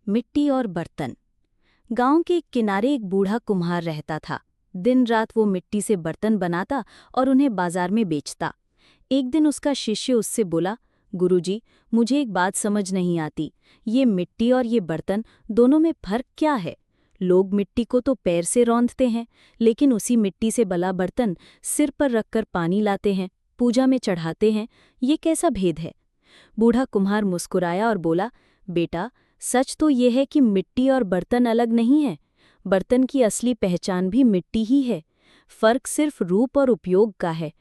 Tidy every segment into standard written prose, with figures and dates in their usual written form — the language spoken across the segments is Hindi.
मिट्टी और बर्तन। गांव के किनारे एक बूढ़ा कुम्हार रहता था। दिन रात वो मिट्टी से बर्तन बनाता और उन्हें बाजार में बेचता। एक दिन उसका शिष्य उससे बोला, गुरुजी, मुझे एक बात समझ नहीं आती, ये मिट्टी और ये बर्तन दोनों में फर्क क्या है? लोग मिट्टी को तो पैर से रौंदते हैं, लेकिन उसी मिट्टी से बना बर्तन सिर पर रखकर पानी लाते हैं, पूजा में चढ़ाते हैं। ये कैसा भेद है? बूढ़ा कुम्हार मुस्कुराया और बोला, बेटा, सच तो ये है कि मिट्टी और बर्तन अलग नहीं है। बर्तन की असली पहचान भी मिट्टी ही है। फर्क सिर्फ रूप और उपयोग का है।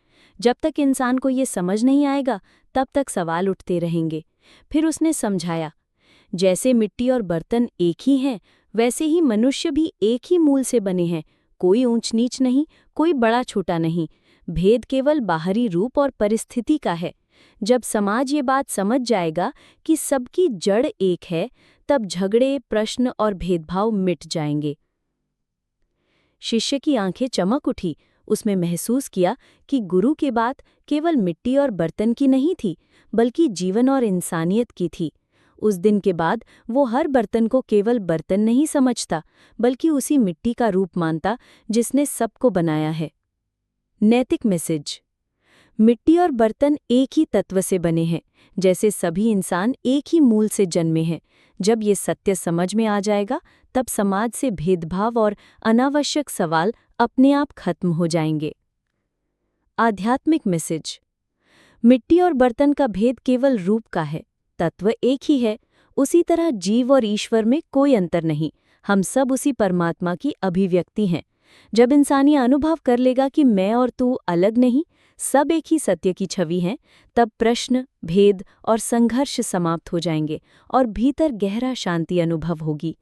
जब तक इंसान को ये समझ नहीं आएगा, तब तक सवाल उठते रहेंगे। फिर उसने समझाया, जैसे मिट्टी और बर्तन एक ही हैं, वैसे ही मनुष्य भी एक ही मूल से बने हैं। कोई ऊंच नीच नहीं, कोई बड़ा छोटा नहीं। भेद केवल बाहरी रूप और परिस्थिति का है। जब समाज ये बात समझ जाएगा कि सबकी जड़ एक है, तब झगड़े, प्रश्न और भेदभाव मिट जाएंगे। शिष्य की आंखें चमक उठी। उसमें महसूस किया कि गुरु की बात केवल मिट्टी और बर्तन की नहीं थी, बल्कि जीवन और इंसानियत की थी। उस दिन के बाद वो हर बर्तन को केवल बर्तन नहीं समझता, बल्कि उसी मिट्टी का रूप मानता जिसने सबको बनाया है। नैतिक मैसेज। मिट्टी और बर्तन एक ही तत्व से बने हैं, जैसे सभी इंसान एक ही मूल से जन्मे हैं। जब ये सत्य समझ में आ जाएगा, तब समाज से भेदभाव और अनावश्यक सवाल अपने आप खत्म हो जाएंगे। आध्यात्मिक मैसेज। मिट्टी और बर्तन का भेद केवल रूप का है, तत्व एक ही है। उसी तरह जीव और ईश्वर में कोई अंतर नहीं। हम सब उसी परमात्मा की अभिव्यक्ति हैं। जब इंसान ये अनुभव कर लेगा कि मैं और तू अलग नहीं, सब एक ही सत्य की छवि हैं, तब प्रश्न, भेद और संघर्ष समाप्त हो जाएंगे और भीतर गहरा शांति अनुभव होगी।